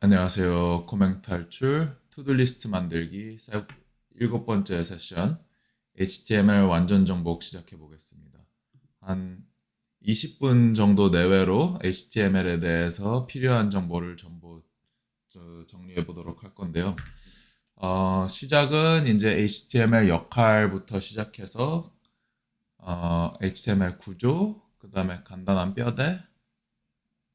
안녕하세요. 코맹 탈출, 투두리스트 만들기 7번째 세션 HTML 완전 정복 시작해 보겠습니다. 한 20분 정도 내외로 HTML에 대해서 필요한 정보를 전부 정리해 보도록 할 건데요. 시작은 이제 HTML 역할부터 시작해서 HTML 구조, 그 다음에 간단한 뼈대,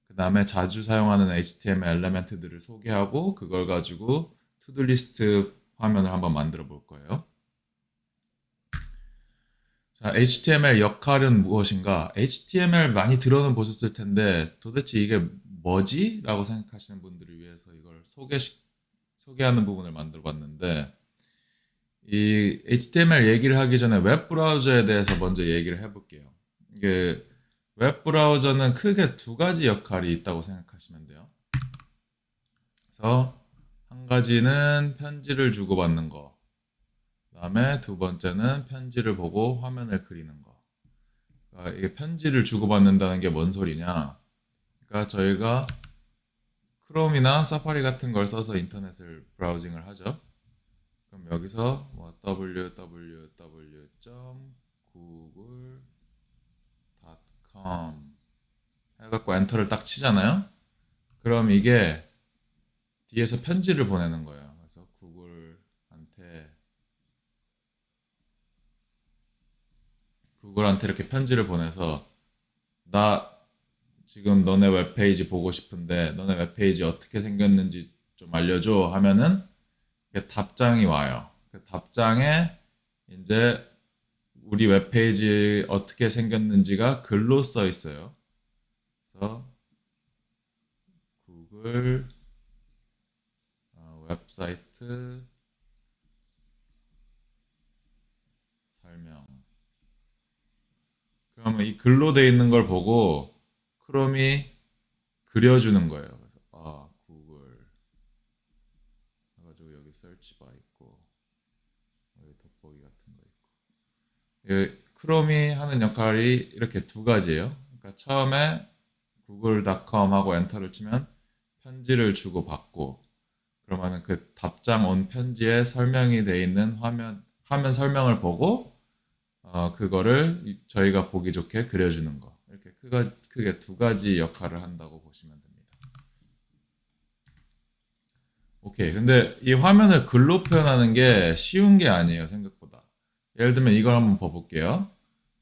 그 다음에 자주 사용하는 HTML 엘리멘트들을 소개하고 그걸 가지고 투두리스트 화면을 한번 만들어 볼 거예요. 자, HTML 역할은 무엇인가? HTML 많이 들어는 보셨을 텐데 도대체 이게 뭐지? 라고 생각하시는 분들을 위해서 이걸 소개하는 부분을 만들어 봤는데 이 HTML 얘기를 하기 전에 웹 브라우저에 대해서 먼저 얘기를 해볼게요. 이게 웹 브라우저는 크게 두 가지 역할이 있다고 생각하시면 돼요. 그래서 한 가지는 편지를 주고받는 거. 그다음에 두 번째는 편지를 보고 화면을 그리는 거. 그러니까 이게 편지를 주고받는다는 게 뭔 소리냐? 그러니까 저희가 크롬이나 사파리 같은 걸 써서 인터넷을 브라우징을 하죠. 그럼 여기서 뭐 www.google.com 해갖고 엔터를 딱 치잖아요. 그럼 이게 뒤에서 편지를 보내는 거예요. 그래서 구글한테 이렇게 편지를 보내서 나 지금 너네 웹페이지 보고 싶은데 너네 웹페이지 어떻게 생겼는지 좀 알려줘 하면은 답장이 와요. 그 답장에 이제 우리 웹페이지 어떻게 생겼는지가 글로 써 있어요. 그래서 구글 웹사이트 설명. 그러면 이 글로 돼 있는 걸 보고 크롬이 그려주는 거예요. 그래서 구글 해가지고 여기 서치바 있고 여기 돋보기 같은 거 있고 크롬이 하는 역할이 이렇게 두 가지예요. 그러니까 처음에 google.com 하고 엔터를 치면 편지를 주고 받고 그러면은 그 답장 온 편지에 설명이 돼 있는 화면 설명을 보고 그거를 저희가 보기 좋게 그려주는 거. 이렇게 크게 두 가지 역할을 한다고 보시면 됩니다. 오케이. 근데 이 화면을 글로 표현하는 게 쉬운 게 아니에요, 생각보다. 예를 들면 이걸 한번 봐볼게요.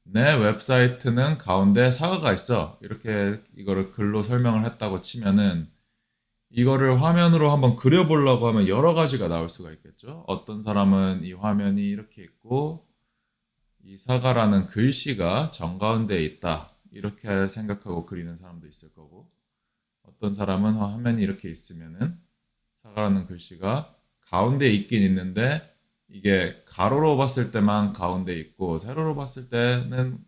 내 웹사이트는 가운데 사과가 있어. 이렇게 이거를 글로 설명을 했다고 치면은 이거를 화면으로 한번 그려보려고 하면 여러 가지가 나올 수가 있겠죠. 어떤 사람은 이 화면이 이렇게 있고 이 사과라는 글씨가 정가운데에 있다. 이렇게 생각하고 그리는 사람도 있을 거고 어떤 사람은 화면이 이렇게 있으면은 사과라는 글씨가 가운데에 있긴 있는데 이게 가로로 봤을 때만 가운데 있고 세로로 봤을 때는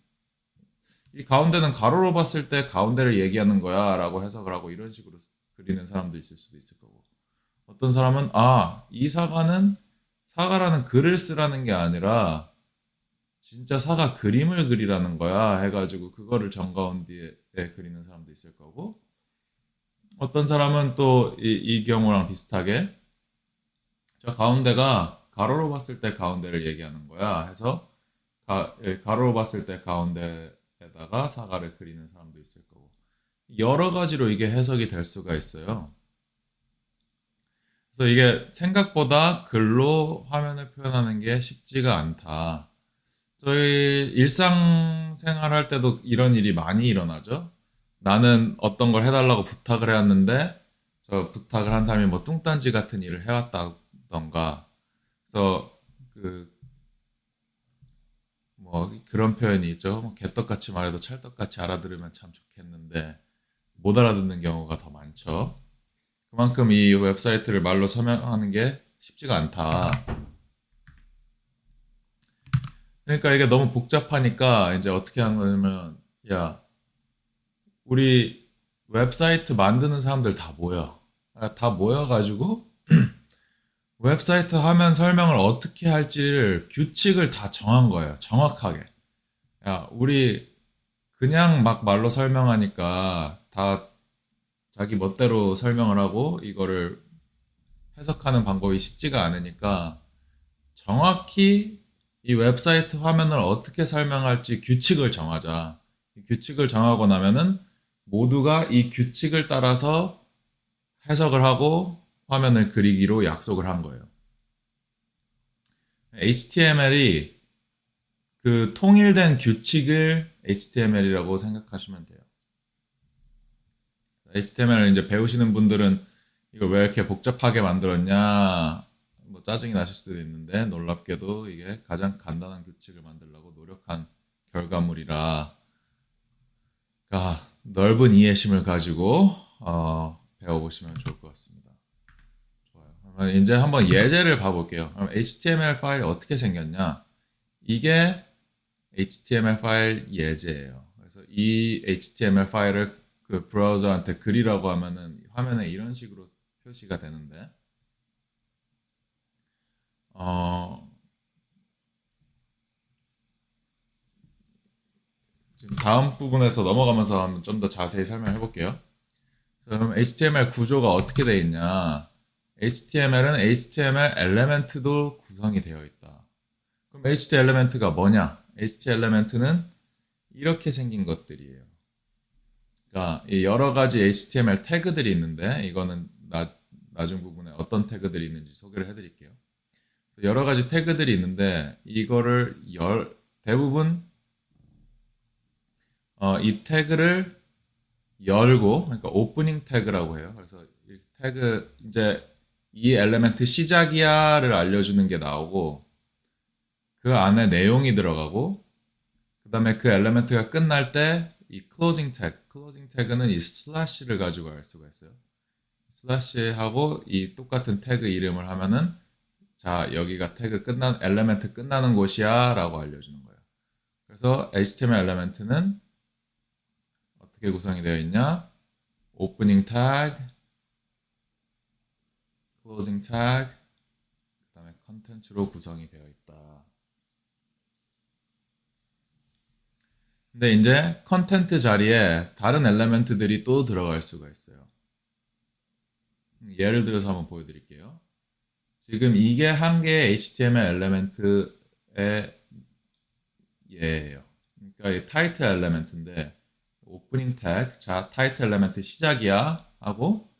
이 가운데는 가로로 봤을 때 가운데를 얘기하는 거야 라고 해석을 하고 이런 식으로 그리는 사람도 있을 수도 있을 거고 어떤 사람은 이 사과는 사과라는 글을 쓰라는 게 아니라 진짜 사과 그림을 그리라는 거야 해가지고 그거를 정가운데에 그리는 사람도 있을 거고 어떤 사람은 또 이 경우랑 비슷하게 저 가운데가 가로로 봤을 때 가운데를 얘기하는 거야 해서 가로로 봤을 때 가운데에다가 사과를 그리는 사람도 있을 거고 여러 가지로 이게 해석이 될 수가 있어요. 그래서 이게 생각보다 글로 화면을 표현하는 게 쉽지가 않다. 저희 일상생활 할 때도 이런 일이 많이 일어나죠. 나는 어떤 걸 해달라고 부탁을 해왔는데 저 부탁을 한 사람이 뭐 뚱딴지 같은 일을 해왔다던가 그래서 그 뭐 그런 표현이 있죠. 뭐 개떡같이 말해도 찰떡같이 알아들으면 참 좋겠는데 못 알아듣는 경우가 더 많죠. 그만큼 이 웹사이트를 말로 설명하는 게 쉽지가 않다. 그러니까 이게 너무 복잡하니까 이제 어떻게 하는 거냐면 야 우리 웹사이트 만드는 사람들 다 모여. 다 모여가지고 웹사이트 화면 설명을 어떻게 할지를 규칙을 다 정한 거예요. 정확하게. 야, 우리 그냥 막 말로 설명하니까 다 자기 멋대로 설명을 하고 이거를 해석하는 방법이 쉽지가 않으니까 정확히 이 웹사이트 화면을 어떻게 설명할지 규칙을 정하자. 이 규칙을 정하고 나면은 모두가 이 규칙을 따라서 해석을 하고 화면을 그리기로 약속을 한 거예요. HTML이 그 통일된 규칙을 HTML이라고 생각하시면 돼요. HTML을 이제 배우시는 분들은 이걸 왜 이렇게 복잡하게 만들었냐, 뭐 짜증이 나실 수도 있는데 놀랍게도 이게 가장 간단한 규칙을 만들려고 노력한 결과물이라 넓은 이해심을 가지고 배워보시면 좋을 것 같습니다. 좋아요. 그러면 이제 한번 예제를 봐볼게요. 그럼 HTML 파일이 어떻게 생겼냐? 이게 HTML 파일 예제예요. 그래서 이 HTML 파일을 그 브라우저한테 그리라고 하면은 화면에 이런 식으로 표시가 되는데, 어, 지금 다음 부분에서 넘어가면서 한번 좀 더 자세히 설명해 볼게요. 그럼 HTML 구조가 어떻게 되어 있냐? HTML은 HTML 엘리멘트도 구성이 되어 있다. 그럼 HTML 엘리멘트가 뭐냐? HTML 엘리멘트는 이렇게 생긴 것들이에요. 그러니까 이 여러 가지 HTML 태그들이 있는데 이거는 나중 부분에 어떤 태그들이 있는지 소개를 해드릴게요. 여러 가지 태그들이 있는데 이거를 대부분 이 태그를 열고 그러니까 오프닝 태그라고 해요. 그래서 이 태그 이제 이 엘리멘트 시작이야를 알려주는 게 나오고 그 안에 내용이 들어가고 그 다음에 그 엘리멘트가 끝날 때 이 클로징 태그는 이 슬래시를 가지고 알 수가 있어요. 슬래시하고 이 똑같은 태그 이름을 하면은 자 여기가 태그 엘리멘트 끝나는 곳이야 라고 알려주는 거예요. 그래서 HTML 엘리멘트는 어떻게 구성이 되어 있냐? 오프닝 태그, 클로징 태그, 그 다음에 컨텐츠로 구성이 되어 있다. 근데 이제 컨텐트 자리에 다른 엘리멘트들이 또 들어갈 수가 있어요. 예를 들어서 한번 보여드릴게요. 지금 이게 한 개의 HTML 엘리멘트의 예예요. 그러니까 이 타이틀 엘리멘트인데 오프닝 태그, 자 타이틀 엘리멘트 시작이야 하고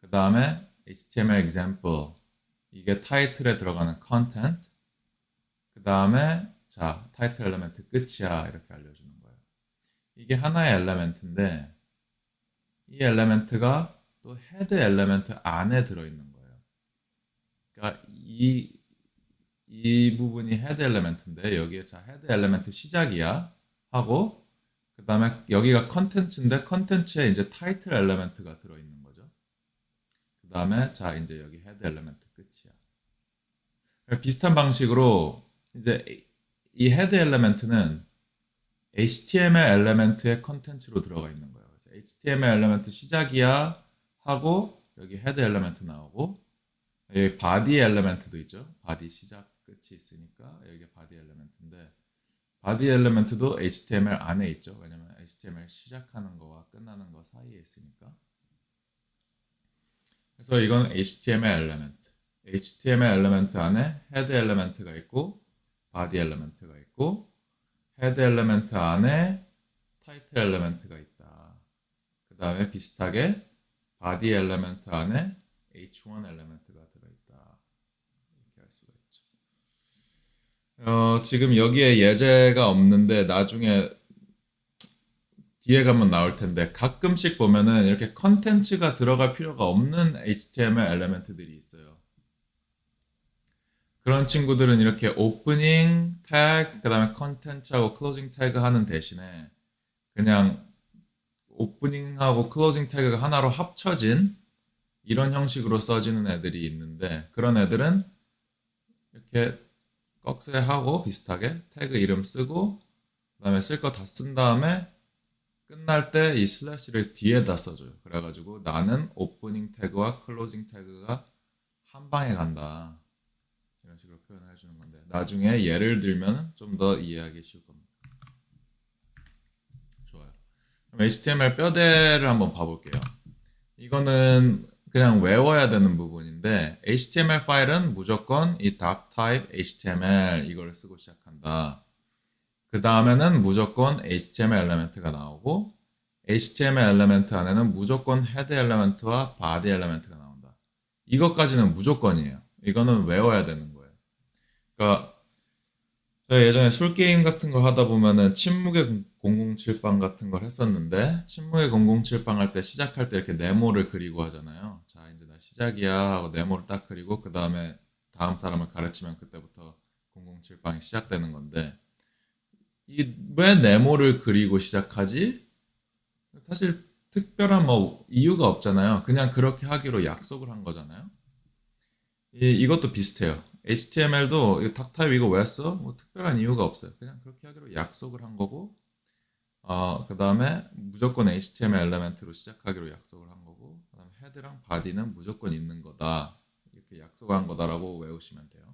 그 다음에 HTML example 이게 타이틀에 들어가는 컨텐트 그 다음에 자 타이틀 엘리멘트 끝이야 이렇게 알려주는 거예요. 이게 하나의 엘리멘트인데 이 엘리멘트가 또 헤드 엘리멘트 안에 들어있는 거예요. 그러니까 이 부분이 헤드 엘리멘트인데 여기에 자 헤드 엘리멘트 시작이야 하고 그 다음에 여기가 컨텐츠인데 컨텐츠에 이제 타이틀 엘리멘트가 들어있는 거죠. 그 다음에 자 이제 여기 헤드 엘리멘트 끝이야. 비슷한 방식으로 이제 이 헤드 엘리멘트는 HTML 엘리멘트의 컨텐츠로 들어가 있는 거예요. 그래서 HTML 엘리멘트 시작이야 하고 여기 헤드 엘리멘트 나오고 여기 바디 엘리멘트도 있죠. 바디 시작 끝이 있으니까 여기 바디 엘리멘트인데 바디 엘리멘트도 HTML 안에 있죠. 왜냐면 HTML 시작하는 거와 끝나는 거 사이에 있으니까. 그래서 이건 HTML 엘리멘트. HTML 엘리멘트 안에 헤드 엘리멘트가 있고 바디 엘리멘트가 있고 헤드 엘리멘트 안에 타이틀 엘리멘트가 있다. 그 다음에 비슷하게 바디 엘리멘트 안에 H1 엘리멘트가 들어있다. 이렇게 할 수가 있죠. 지금 여기에 예제가 없는데 나중에 뒤에 가면 나올 텐데 가끔씩 보면은 이렇게 컨텐츠가 들어갈 필요가 없는 HTML 엘리멘트들이 있어요. 그런 친구들은 이렇게 오프닝 태그, 그 다음에 컨텐츠하고 클로징 태그 하는 대신에 그냥 오프닝하고 클로징 태그가 하나로 합쳐진 이런 형식으로 써지는 애들이 있는데 그런 애들은 이렇게 꺽쇠하고 비슷하게 태그 이름 쓰고 그 다음에 쓸 거 다 쓴 다음에 끝날 때 이 슬래시를 뒤에다 써줘요. 그래가지고 나는 오프닝 태그와 클로징 태그가 한 방에 간다. 이런 식으로 표현을 해주는 건데 나중에 예를 들면 좀 더 이해하기 쉬울 겁니다. 좋아요. 그럼 HTML 뼈대를 한번 봐볼게요. 이거는 그냥 외워야 되는 부분인데 HTML 파일은 무조건 이 doctype HTML 이걸 쓰고 시작한다. 그 다음에는 무조건 HTML 엘리멘트가 나오고 HTML 엘리멘트 안에는 무조건 헤드 엘리멘트와 바디 엘리멘트가 나온다. 이것까지는 무조건이에요. 이거는 외워야 되는 거예요. 그러니까 제가 예전에 술 게임 같은 거 하다 보면은 침묵의 007방 같은 걸 했었는데 침묵의 007방 할 때 시작할 때 이렇게 네모를 그리고 하잖아요. 자, 이제 나 시작이야 하고 네모를 딱 그리고 그 다음에 다음 사람을 가르치면 그때부터 007방이 시작되는 건데 이 왜 네모를 그리고 시작하지? 사실 특별한 뭐 이유가 없잖아요. 그냥 그렇게 하기로 약속을 한 거잖아요. 이것도 비슷해요. HTML도 닥타입 이거 왜 써? 뭐 특별한 이유가 없어요. 그냥 그렇게 하기로 약속을 한 거고, 그 다음에 무조건 HTML 엘리멘트로 시작하기로 약속을 한 거고, 그 다음에 헤드랑 바디는 무조건 있는 거다. 이렇게 약속한 거다라고 외우시면 돼요.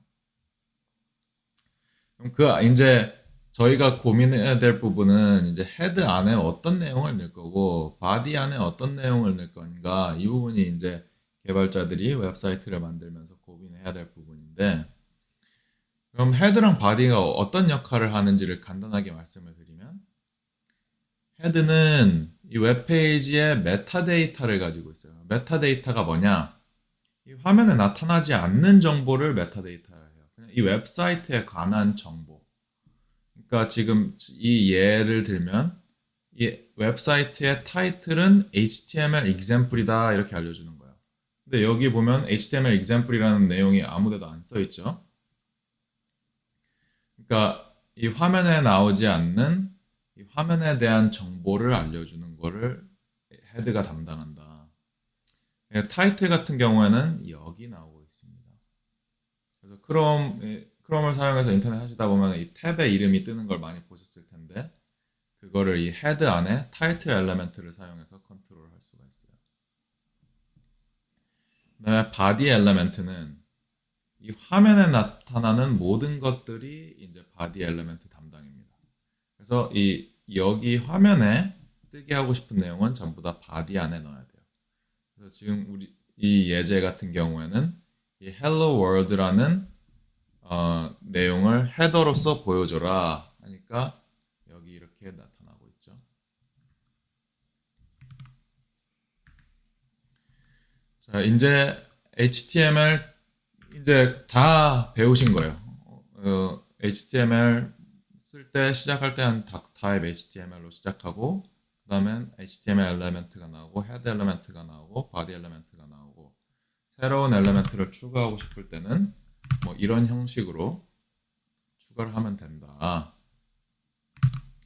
그럼 이제 저희가 고민해야 될 부분은 이제 헤드 안에 어떤 내용을 넣을 거고, 바디 안에 어떤 내용을 넣을 건가, 이 부분이 이제 개발자들이 웹사이트를 만들면서 고민해야 될 부분인데, 그럼 헤드랑 바디가 어떤 역할을 하는지를 간단하게 말씀을 드리면 헤드는 이 웹페이지의 메타데이터를 가지고 있어요. 메타데이터가 뭐냐? 이 화면에 나타나지 않는 정보를 메타데이터라 해요. 그냥 이 웹사이트에 관한 정보. 그러니까 지금 이 예를 들면 이 웹사이트의 타이틀은 HTML example이다 이렇게 알려주는 거예요. 근데 여기 보면 HTML example이라는 내용이 아무데도 안 써 있죠. 그러니까 이 화면에 나오지 않는 이 화면에 대한 정보를 알려주는 거를 헤드가 담당한다. 타이틀 같은 경우에는 여기 나오고 있습니다. 그래서 크롬을 사용해서 인터넷 하시다 보면 이 탭의 이름이 뜨는 걸 많이 보셨을 텐데 그거를 이 헤드 안에 타이틀 엘리멘트를 사용해서 컨트롤할 수가 있어요. 그다음에 바디 엘리멘트는 이 화면에 나타나는 모든 것들이 이제 바디 엘리멘트 담당입니다. 그래서 여기 화면에 뜨게 하고 싶은 내용은 전부 다 바디 안에 넣어야 돼요. 그래서 지금 우리 이 예제 같은 경우에는 이 Hello World라는 내용을 헤더로서 보여줘라 하니까 여기 이렇게 나타나고 있죠. 자, 이제 HTML 이제 다 배우신 거예요. HTML 쓸 때 시작할 때는 type HTML로 시작하고 그다음엔 HTML 엘리멘트가 나오고 헤드 엘리멘트가 나오고 바디 엘리멘트가 나오고 새로운 엘리멘트를 추가하고 싶을 때는 뭐 이런 형식으로 추가를 하면 된다.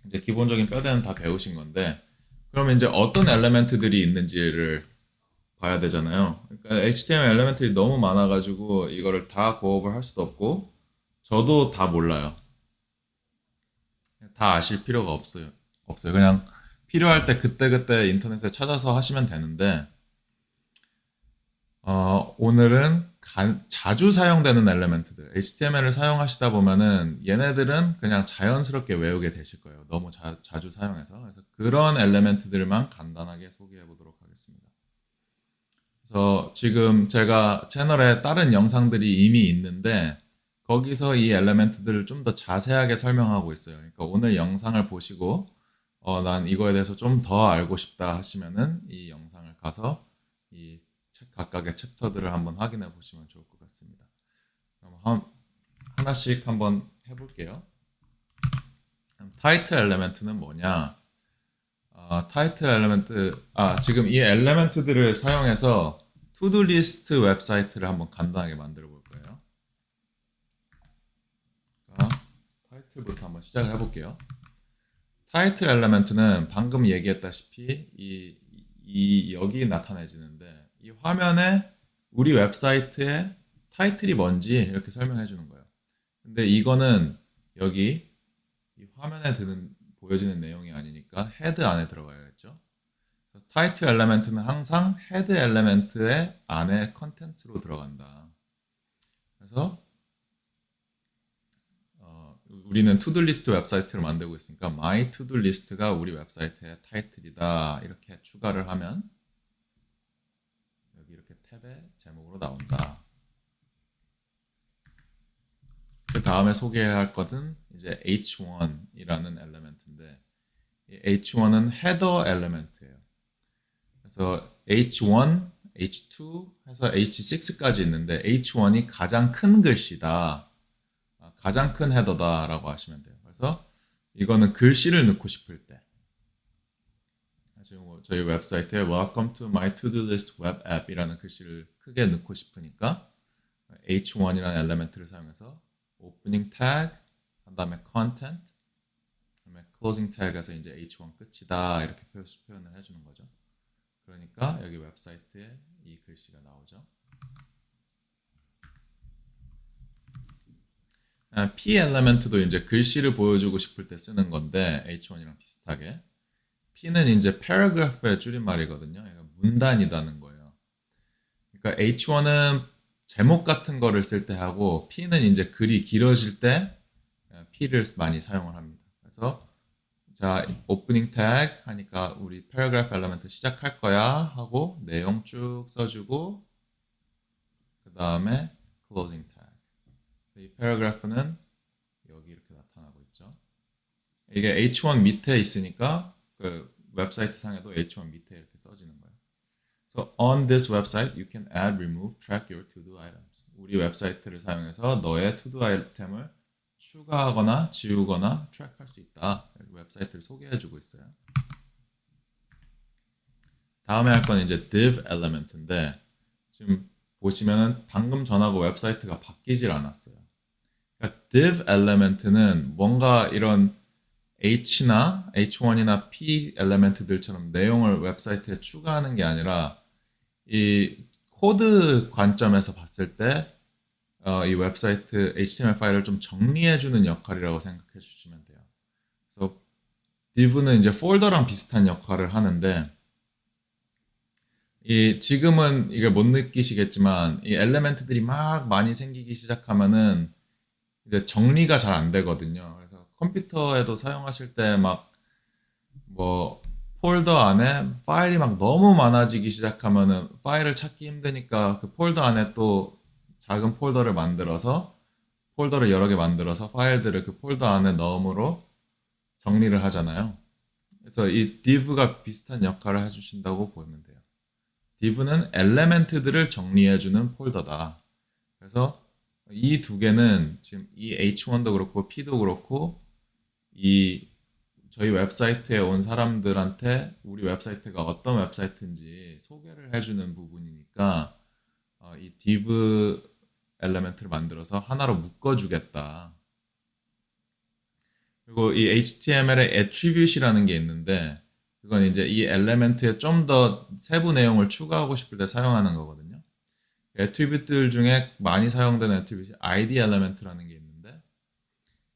이제 기본적인 뼈대는 다 배우신 건데 그러면 이제 어떤 엘리멘트들이 있는지를 봐야 되잖아요. 그러니까 HTML 엘리멘트들이 너무 많아가지고 이거를 다 고업을 할 수도 없고 저도 다 몰라요. 다 아실 필요가 없어요. 없어요. 그냥 필요할 때 그때그때 인터넷에 찾아서 하시면 되는데 오늘은 자주 사용되는 엘리멘트들 HTML을 사용하시다 보면은 얘네들은 그냥 자연스럽게 외우게 되실 거예요. 너무 자주 사용해서. 그래서 그런 엘리멘트들만 간단하게 소개해 보도록 하겠습니다. 그래서 지금 제가 채널에 다른 영상들이 이미 있는데 거기서 이 엘리멘트들을 좀 더 자세하게 설명하고 있어요. 그러니까 오늘 영상을 보시고 난 이거에 대해서 좀 더 알고 싶다 하시면은 이 영상을 가서 이 각각의 챕터들을 한번 확인해 보시면 좋을 것 같습니다. 그럼 하나씩 한번 해볼게요. 타이틀 엘리멘트는 뭐냐? 타이틀 엘리멘트, 지금 이 엘리멘트들을 사용해서 투두 리스트 웹사이트를 한번 간단하게 만들어 볼 거예요. 타이틀부터 한번 시작을 해볼게요. 타이틀 엘리멘트는 방금 얘기했다시피 여기 나타내지는데 이 화면에 우리 웹사이트의 타이틀이 뭔지 이렇게 설명해 주는 거예요. 근데 이거는 여기 이 화면에 보여지는 내용이 아니니까 헤드 안에 들어가야겠죠. 타이틀 엘리멘트는 항상 헤드 엘리멘트의 안에 컨텐츠로 들어간다. 그래서 우리는 투두 리스트 웹사이트를 만들고 있으니까 my to do list가 우리 웹사이트의 타이틀이다 이렇게 추가를 하면 이렇게 탭의 제목으로 나온다. 그 다음에 소개해야 할 것은 이제 h1이라는 엘리멘트인데 이 h1은 헤더 엘리멘트예요. 그래서 h1, h2 해서 h6까지 있는데 h1이 가장 큰 글씨다. 가장 큰 헤더다라고 하시면 돼요. 그래서 이거는 글씨를 넣고 싶을 때 지금 저희 웹사이트에 Welcome to my to-do list web app이라는 글씨를 크게 넣고 싶으니까 h1이라는 엘리멘트를 사용해서 opening tag, 그 다음에 content, 그다음에 closing tag에서 이제 h1 끝이다 이렇게 표현을 해주는 거죠. 그러니까 여기 웹사이트에 이 글씨가 나오죠. p 엘리멘트도 이제 글씨를 보여주고 싶을 때 쓰는 건데 h1이랑 비슷하게 p는 이제 paragraph의 줄임말이거든요. 그러니까 문단이라는 거예요. 그러니까 h1은 제목 같은 거를 쓸 때 하고 p는 이제 글이 길어질 때 p를 많이 사용을 합니다. 그래서 자, 오프닝 태그 하니까 우리 paragraph 엘리멘트 시작할 거야 하고 내용 쭉 써주고 그 다음에 closing tag. 이 paragraph는 여기 이렇게 나타나고 있죠. 이게 h1 밑에 있으니까 그 웹사이트 상에도 h1 밑에 이렇게 써지는 거예요. So on this website, you can add, remove, track your to-do items. 우리 웹사이트를 사용해서 너의 to-do 아이템을 추가하거나 지우거나 트랙할 수 있다. 웹사이트를 소개해주고 있어요. 다음에 할 건 이제 div element인데 지금 보시면은 방금 전하고 웹사이트가 바뀌질 않았어요. 그러니까 div element는 뭔가 이런 H나 H1이나 P 엘리멘트들처럼 내용을 웹사이트에 추가하는 게 아니라 이 코드 관점에서 봤을 때 이 웹사이트 HTML 파일을 좀 정리해주는 역할이라고 생각해 주시면 돼요. 그래서 div는 이제 폴더랑 비슷한 역할을 하는데 이 지금은 이걸 못 느끼시겠지만 이 엘리멘트들이 막 많이 생기기 시작하면은 이제 정리가 잘 안 되거든요. 그래서 컴퓨터에도 사용하실 때 막 뭐 폴더 안에 파일이 막 너무 많아지기 시작하면은 파일을 찾기 힘드니까 그 폴더 안에 또 작은 폴더를 만들어서 폴더를 여러 개 만들어서 파일들을 그 폴더 안에 넣음으로 정리를 하잖아요. 그래서 이 div가 비슷한 역할을 해주신다고 보면 돼요. div는 엘리멘트들을 정리해주는 폴더다. 그래서 이 두 개는 지금 이 h1도 그렇고 p도 그렇고 이 저희 웹사이트에 온 사람들한테 우리 웹사이트가 어떤 웹사이트인지 소개를 해주는 부분이니까 이 div 엘리멘트를 만들어서 하나로 묶어주겠다. 그리고 이 HTML의 attribute이라는 게 있는데 그건 이제 이 엘리멘트에 좀 더 세부 내용을 추가하고 싶을 때 사용하는 거거든요. attribute들 중에 많이 사용되는 attribute이 id 엘리멘트라는 게 있는데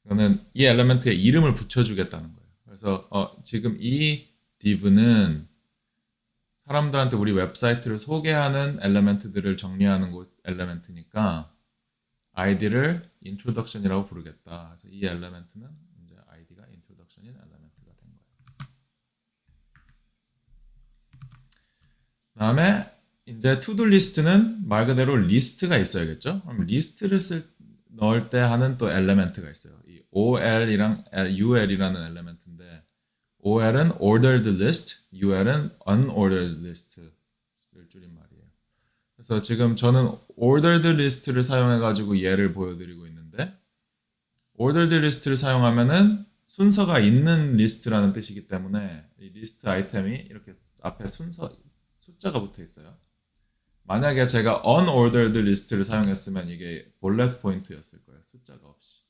이거는 이 엘리멘트에 이름을 붙여주겠다는 거예요. 그래서 지금 이 div는 사람들한테 우리 웹사이트를 소개하는 엘리멘트들을 정리하는 곳 엘리멘트니까 id를 introduction이라고 부르겠다. 그래서 이 엘리멘트는 이제 id가 introduction인 엘리멘트가 된 거예요. 그다음에 이제 to-do list는 말 그대로 리스트가 있어야겠죠. 그럼 리스트를 넣을 때 하는 또 엘리멘트가 있어요. 이 ol이랑 ul이라는 엘리멘트인데 ol은 ordered list, ul은 unordered list를 줄인 말이에요. 그래서 지금 저는 ordered list를 사용해 가지고 예를 보여드리고 있는데 ordered list를 사용하면은 순서가 있는 리스트라는 뜻이기 때문에 이 리스트 아이템이 이렇게 앞에 숫자가 붙어 있어요. 만약에 제가 unordered list를 사용했으면 이게 볼렛 포인트였을 거예요. 숫자가 없이.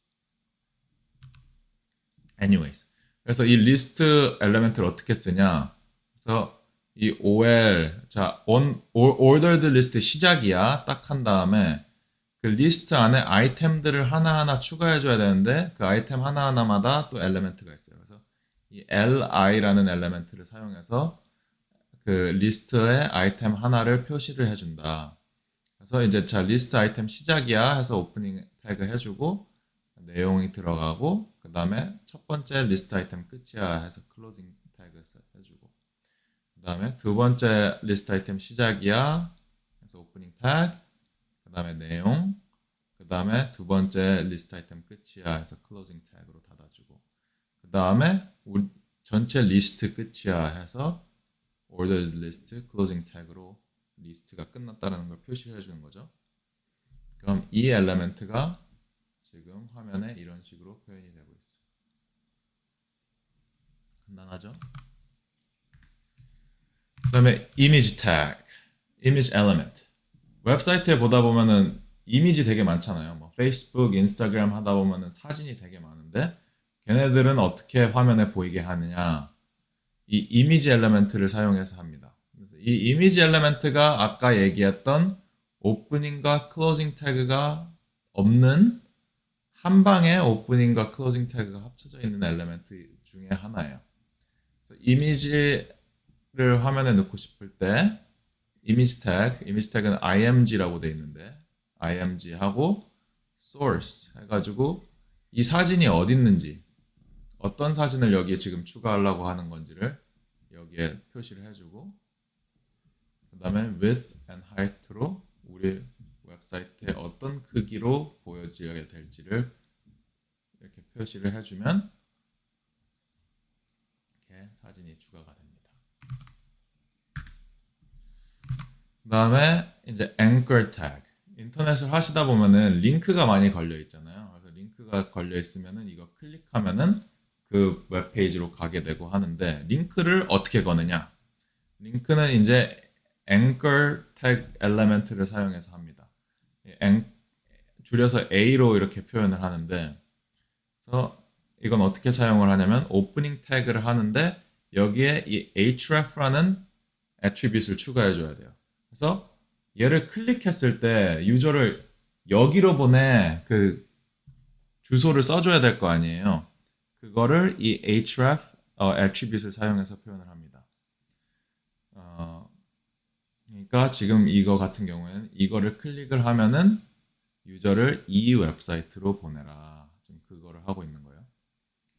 anyways. 그래서 이 리스트 엘리멘트를 어떻게 쓰냐? 그래서 이 OL, 자, ordered list 시작이야. 딱 한 다음에 그 리스트 안에 아이템들을 하나하나 추가해줘야 되는데 그 아이템 하나하나마다 또 엘리멘트가 있어요. 그래서 이 li라는 엘리멘트를 사용해서 그 리스트의 아이템 하나를 표시를 해준다. 그래서 이제 자 리스트 아이템 시작이야 해서 오프닝 태그 해주고 내용이 들어가고 그 다음에 첫 번째 리스트 아이템 끝이야 해서 클로징 태그 해주고 그 다음에 두 번째 리스트 아이템 시작이야 그래서 오프닝 태그, 그 다음에 내용, 그 다음에 두 번째 리스트 아이템 끝이야 해서 클로징 태그로 닫아주고, 그 다음에 우리 전체 리스트 끝이야 해서 ordered list closing 태그로 리스트가 끝났다는 걸 표시해 주는 거죠. 그럼 이 엘리멘트가 지금 화면에 이런 식으로 표현이 되고 있어. 간단하죠? 그 다음에 이미지 태그, 이미지 엘리멘트. 웹사이트에 보다 보면은 이미지 되게 많잖아요. 뭐 페이스북, 인스타그램 하다 보면은 사진이 되게 많은데 걔네들은 어떻게 화면에 보이게 하느냐? 이 이미지 엘리멘트를 사용해서 합니다. 그래서 이 이미지 엘리멘트가 아까 얘기했던 오프닝과 클로징 태그가 없는 한 방에 오프닝과 클로징 태그가 합쳐져 있는 엘리멘트 중에 하나예요. 그래서 이미지를 화면에 넣고 싶을 때 이미지 태그는 img라고 돼 있는데 img하고 source 해가지고 이 사진이 어디 있는지 어떤 사진을 여기에 지금 추가하려고 하는 건지를 여기에 표시를 해주고 그 다음에 width and height로 우리 웹사이트에 어떤 크기로 보여지게 될지를 이렇게 표시를 해주면 이렇게 사진이 추가가 됩니다. 그 다음에 이제 anchor tag. 인터넷을 하시다 보면은 링크가 많이 걸려 있잖아요. 그래서 링크가 걸려 있으면은 이거 클릭하면은 그 웹페이지로 가게 되고 하는데 링크를 어떻게 거느냐? 링크는 이제 anchor tag element를 사용해서 합니다. 줄여서 A로 이렇게 표현을 하는데 그래서 이건 어떻게 사용을 하냐면 오프닝 태그를 하는데 여기에 이 href라는 애트리뷰트를 추가해 줘야 돼요. 그래서 얘를 클릭했을 때 유저를 여기로 보내 그 주소를 써줘야 될 거 아니에요. 그거를 이 href 애트리뷰트를 사용해서 표현을 합니다. 그러니까 지금 이거 같은 경우에는 이거를 클릭을 하면은 유저를 이 웹사이트로 보내라. 지금 그거를 하고 있는 거예요.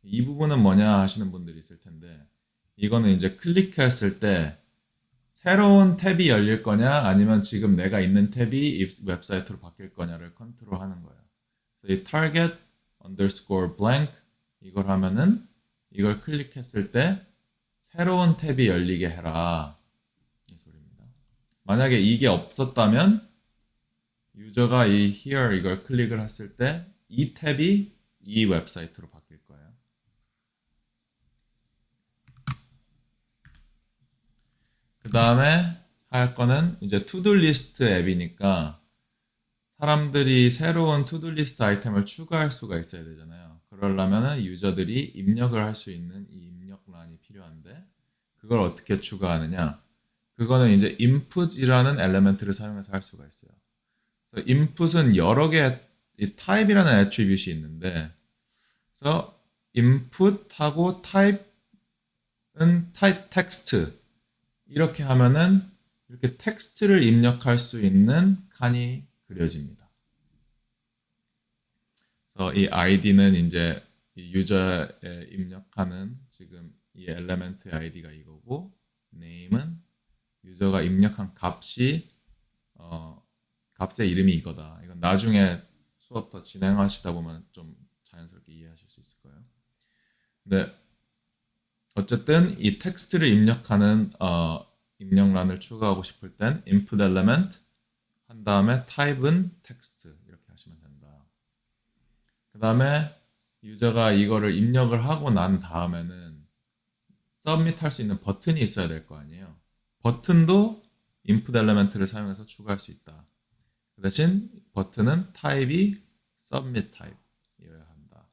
이 부분은 뭐냐 하시는 분들이 있을 텐데 이거는 이제 클릭했을 때 새로운 탭이 열릴 거냐 아니면 지금 내가 있는 탭이 이 웹사이트로 바뀔 거냐를 컨트롤하는 거예요. 그래서 이 target underscore blank 이걸 하면은 이걸 클릭했을 때 새로운 탭이 열리게 해라. 이 소리입니다. 만약에 이게 없었다면 유저가 이 here 이걸 클릭을 했을 때 이 탭이 이 웹사이트로 바뀔 거예요. 그 다음에 할 거는 이제 투두 리스트 앱이니까 사람들이 새로운 투두 리스트 아이템을 추가할 수가 있어야 되잖아요. 그러려면 유저들이 입력을 할 수 있는 이 입력란이 필요한데 그걸 어떻게 추가하느냐? 그거는 이제 input이라는 엘리멘트를 사용해서 할 수가 있어요. 그래서 input은 여러 개의 type이라는 애트리뷰트이 있는데 그래서 input하고 type은 type text 이렇게 하면은 이렇게 텍스트를 입력할 수 있는 칸이 그려집니다. 그래서 이 id는 이제 이 유저에 입력하는 지금 이 엘리멘트의 id가 이거고 name은 유저가 입력한 값이 값의 이름이 이거다. 이건 나중에 수업 더 진행하시다 보면 좀 자연스럽게 이해하실 수 있을 거예요. 근데 어쨌든 이 텍스트를 입력하는 입력란을 추가하고 싶을 땐 input element 한 다음에 type은 text 이렇게 하시면 된다. 그 다음에 유저가 이거를 입력을 하고 난 다음에는 submit 할 수 있는 버튼이 있어야 될 거 아니에요. 버튼도 input element를 사용해서 추가할 수 있다. 그 대신 버튼은 타입이 submit 타입이어야 한다.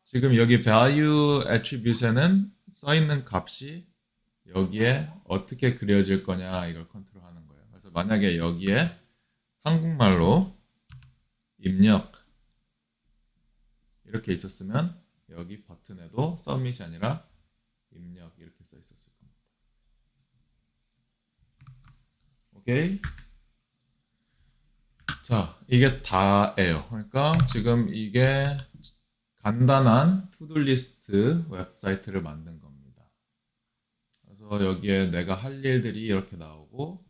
지금 여기 value attribute에는 써있는 값이 여기에 어떻게 그려질 거냐 이걸 컨트롤하는 거예요. 그래서 만약에 여기에 한국말로 입력 이렇게 있었으면 여기 버튼에도 submit이 아니라 입력 이렇게 써 있었을 겁니다. 오케이? 자, 이게 다예요. 그러니까 지금 이게 간단한 투두리스트 웹사이트를 만든 겁니다. 그래서 여기에 내가 할 일들이 이렇게 나오고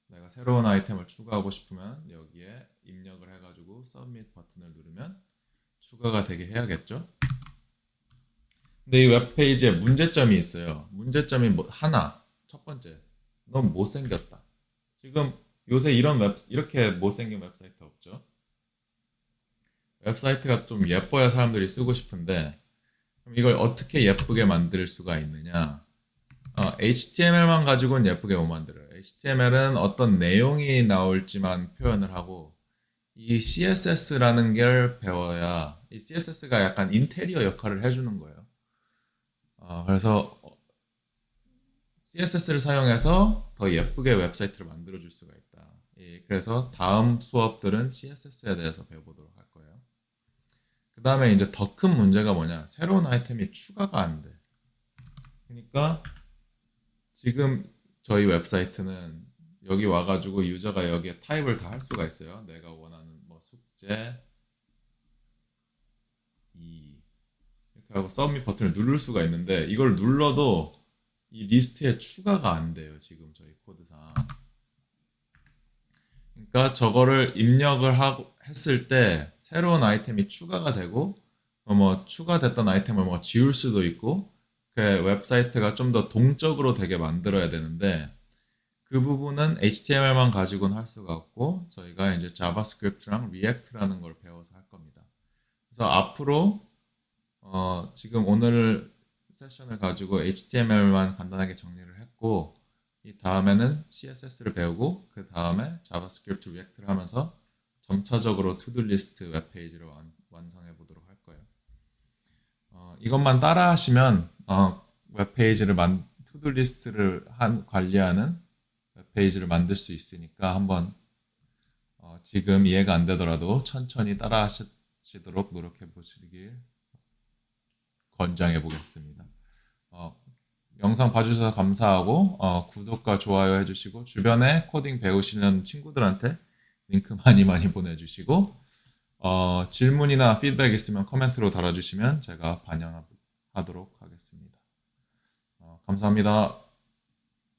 내가 새로운 아이템을 추가하고 싶으면 여기에 입력을 해가지고 서밋 버튼을 누르면 추가가 되게 해야겠죠. 근데 이 웹페이지에 문제점이 있어요. 문제점이 하나. 첫 번째, 너무 못생겼다. 지금 요새 이렇게 못생긴 웹사이트 없죠. 웹사이트가 좀 예뻐야 사람들이 쓰고 싶은데, 그럼 이걸 어떻게 예쁘게 만들 수가 있느냐? HTML만 가지고는 예쁘게 못 만들어요. HTML은 어떤 내용이 나올지만 표현을 하고, 이 CSS라는 걸 배워야, 이 CSS가 약간 인테리어 역할을 해주는 거예요. 그래서 CSS를 사용해서 더 예쁘게 웹사이트를 만들어줄 수가 있다. 그래서 다음 수업들은 CSS에 대해서 배워보도록 할 거예요. 그 다음에 이제 더 큰 문제가 뭐냐? 새로운 아이템이 추가가 안 돼. 그러니까 지금 저희 웹사이트는 여기 와가지고 유저가 여기에 타입을 다 할 수가 있어요. 내가 원하는 뭐 숙제 2 이렇게 하고 서밋 버튼을 누를 수가 있는데 이걸 눌러도 이 리스트에 추가가 안 돼요. 지금 저희 코드상. 그러니까 저거를 입력을 하고 했을 때 새로운 아이템이 추가가 되고 뭐 추가됐던 아이템을 뭐 지울 수도 있고 그 웹사이트가 좀 더 동적으로 되게 만들어야 되는데 그 부분은 HTML만 가지고는 할 수가 없고 저희가 이제 자바스크립트랑 리액트라는 걸 배워서 할 겁니다. 그래서 앞으로 지금 오늘 세션을 가지고 HTML만 간단하게 정리를 했고 이 다음에는 CSS를 배우고 그 다음에 자바스크립트 리액트를 하면서 점차적으로 투두 리스트 웹페이지를 완성해 보도록 할 거예요. 이것만 따라 하시면 웹페이지를 투두 리스트를 관리하는 웹페이지를 만들 수 있으니까 한번 지금 이해가 안 되더라도 천천히 따라 하시도록 노력해 보시길 권장해 보겠습니다. 영상 봐주셔서 감사하고 구독과 좋아요 해주시고 주변에 코딩 배우시는 친구들한테 링크 많이 많이 보내주시고 질문이나 피드백 있으면 코멘트로 달아주시면 제가 반영하도록 하겠습니다. 감사합니다.